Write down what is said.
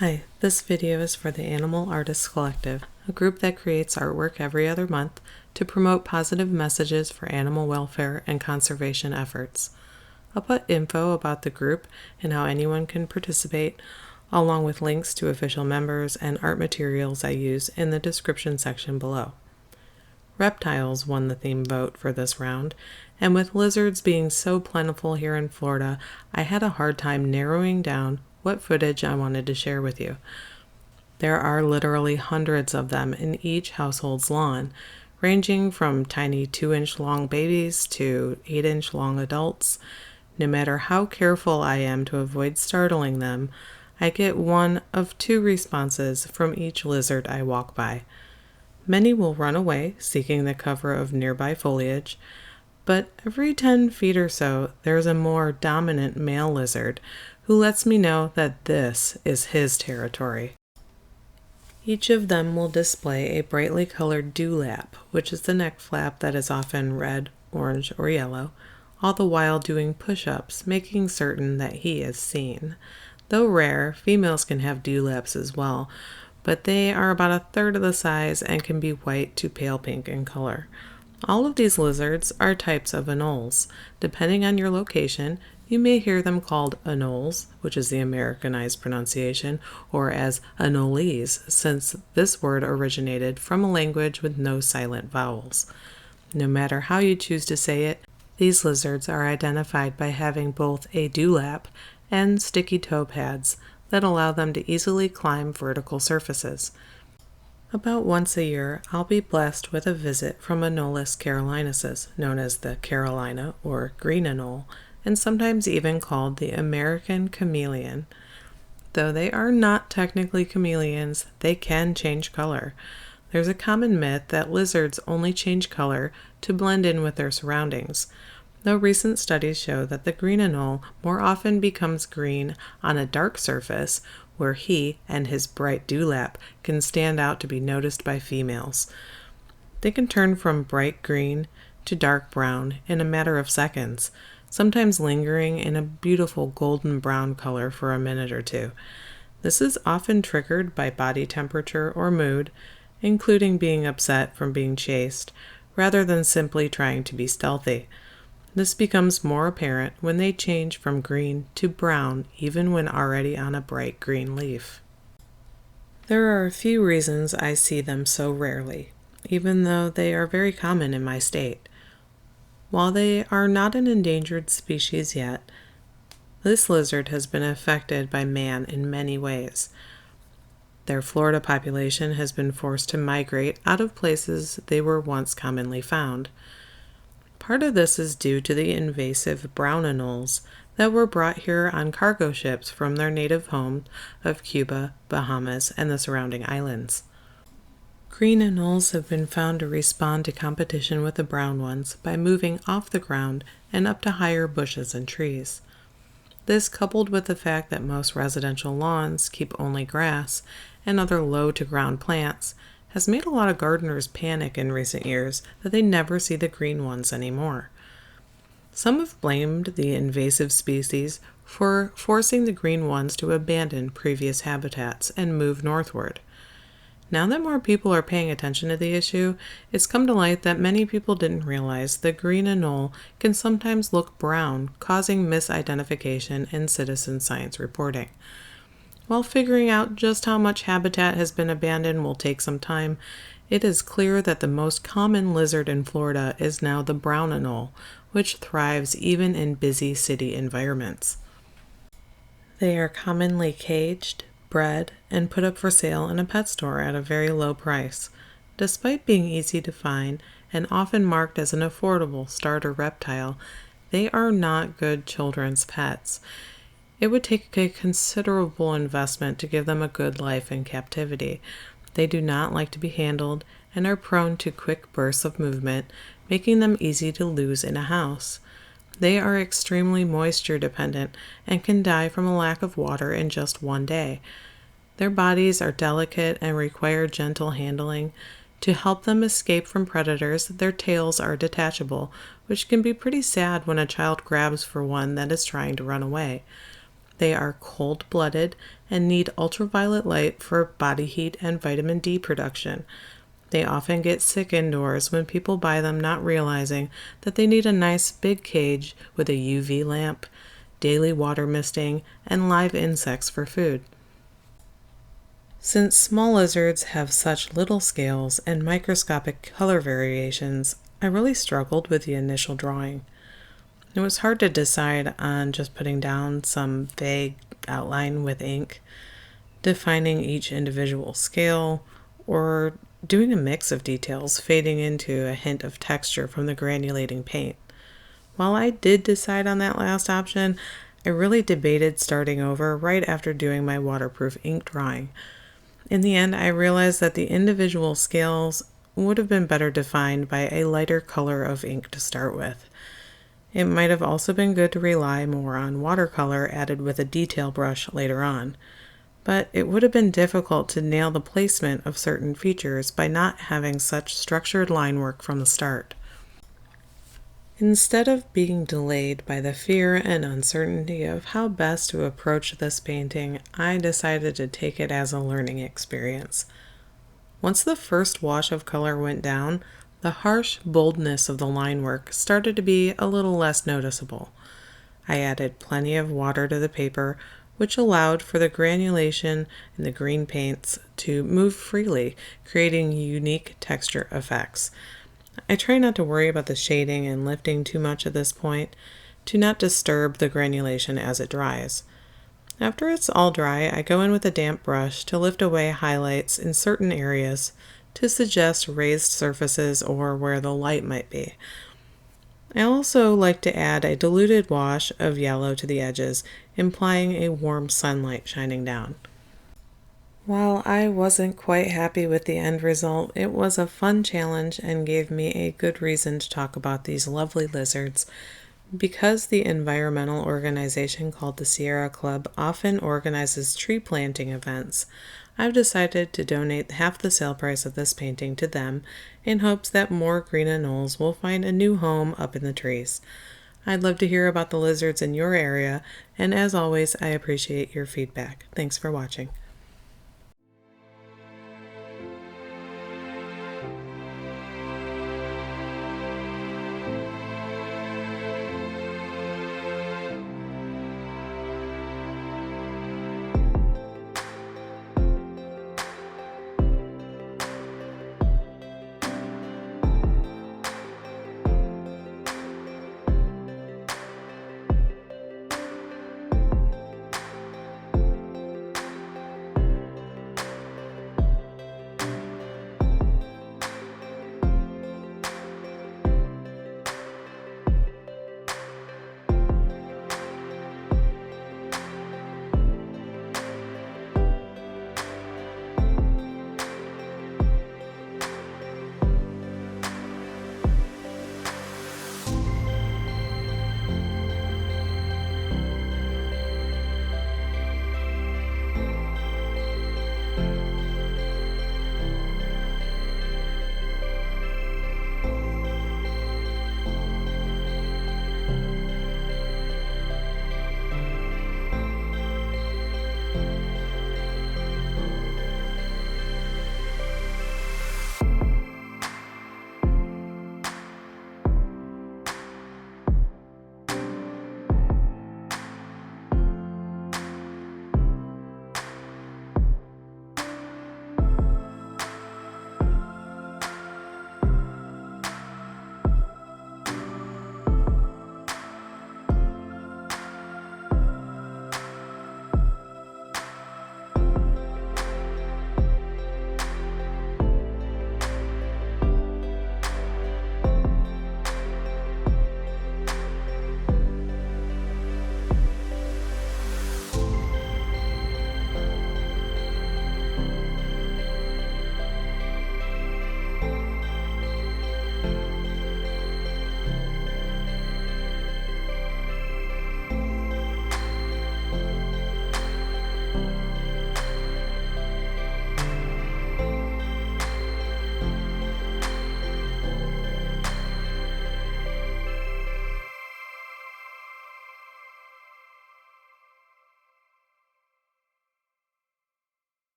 Hi, this video is for the Animal Artists Collective, a group that creates artwork every other month to promote positive messages for animal welfare and conservation efforts. I'll put info about the group and how anyone can participate, along with links to official members and art materials I use in the description section below. Reptiles won the theme vote for this round, and with lizards being so plentiful here in Florida, I had a hard time narrowing down what footage I wanted to share with you. There are literally hundreds of them in each household's lawn, ranging from tiny 2-inch long babies to 8-inch long adults. No matter how careful I am to avoid startling them, I get one of two responses from each lizard I walk by. Many will run away, seeking the cover of nearby foliage, but every 10 feet or so, there's a more dominant male lizard who lets me know that this is his territory. Each of them will display a brightly colored dewlap, which is the neck flap that is often red, orange, or yellow, all the while doing push-ups, making certain that he is seen. Though rare, females can have dewlaps as well, but they are about a third of the size and can be white to pale pink in color. All of these lizards are types of anoles. Depending on your location, you may hear them called anoles, which is the Americanized pronunciation, or as anoles, since this word originated from a language with no silent vowels. No matter how you choose to say it, these lizards are identified by having both a dewlap and sticky toe pads that allow them to easily climb vertical surfaces. About once a year, I'll be blessed with a visit from Anolis carolinensis, known as the Carolina or Green Anole, and sometimes even called the American chameleon. Though they are not technically chameleons, they can change color. There's a common myth that lizards only change color to blend in with their surroundings, though recent studies show that the green anole more often becomes green on a dark surface where he and his bright dewlap can stand out to be noticed by females. They can turn from bright green to dark brown in a matter of seconds, sometimes lingering in a beautiful golden brown color for a minute or two. This is often triggered by body temperature or mood, including being upset from being chased, rather than simply trying to be stealthy. This becomes more apparent when they change from green to brown, even when already on a bright green leaf. There are a few reasons I see them so rarely, even though they are very common in my state. While they are not an endangered species yet, this lizard has been affected by man in many ways. Their Florida population has been forced to migrate out of places they were once commonly found. Part of this is due to the invasive brown anoles that were brought here on cargo ships from their native home of Cuba, Bahamas, and the surrounding islands. Green anoles have been found to respond to competition with the brown ones by moving off the ground and up to higher bushes and trees. This, coupled with the fact that most residential lawns keep only grass and other low-to-ground plants, has made a lot of gardeners panic in recent years that they never see the green ones anymore. Some have blamed the invasive species for forcing the green ones to abandon previous habitats and move northward. Now that more people are paying attention to the issue, it's come to light that many people didn't realize the green anole can sometimes look brown, causing misidentification in citizen science reporting. While figuring out just how much habitat has been abandoned will take some time, it is clear that the most common lizard in Florida is now the brown anole, which thrives even in busy city environments. They are commonly caged, bred, and put up for sale in a pet store at a very low price. Despite being easy to find and often marked as an affordable starter reptile, they are not good children's pets. It would take a considerable investment to give them a good life in captivity. They do not like to be handled and are prone to quick bursts of movement, making them easy to lose in a house. They are extremely moisture dependent and can die from a lack of water in just one day. Their bodies are delicate and require gentle handling. To help them escape from predators, their tails are detachable, which can be pretty sad when a child grabs for one that is trying to run away. They are cold-blooded and need ultraviolet light for body heat and vitamin D production. They often get sick indoors when people buy them, not realizing that they need a nice big cage with a UV lamp, daily water misting, and live insects for food. Since small lizards have such little scales and microscopic color variations, I really struggled with the initial drawing. It was hard to decide on just putting down some vague outline with ink, defining each individual scale, or doing a mix of details fading into a hint of texture from the granulating paint. While I did decide on that last option, I really debated starting over right after doing my waterproof ink drawing. In the end, I realized that the individual scales would have been better defined by a lighter color of ink to start with. It might have also been good to rely more on watercolor added with a detail brush later on, but it would have been difficult to nail the placement of certain features by not having such structured line work from the start. Instead of being delayed by the fear and uncertainty of how best to approach this painting, I decided to take it as a learning experience. Once the first wash of color went down, the harsh boldness of the line work started to be a little less noticeable. I added plenty of water to the paper, which allowed for the granulation in the green paints to move freely, creating unique texture effects. I try not to worry about the shading and lifting too much at this point, to not disturb the granulation as it dries. After it's all dry, I go in with a damp brush to lift away highlights in certain areas to suggest raised surfaces or where the light might be. I also like to add a diluted wash of yellow to the edges, implying a warm sunlight shining down. While I wasn't quite happy with the end result, it was a fun challenge and gave me a good reason to talk about these lovely lizards. Because the environmental organization called the Sierra Club often organizes tree planting events, I've decided to donate half the sale price of this painting to them in hopes that more green anoles will find a new home up in the trees. I'd love to hear about the lizards in your area, and as always, I appreciate your feedback. Thanks for watching.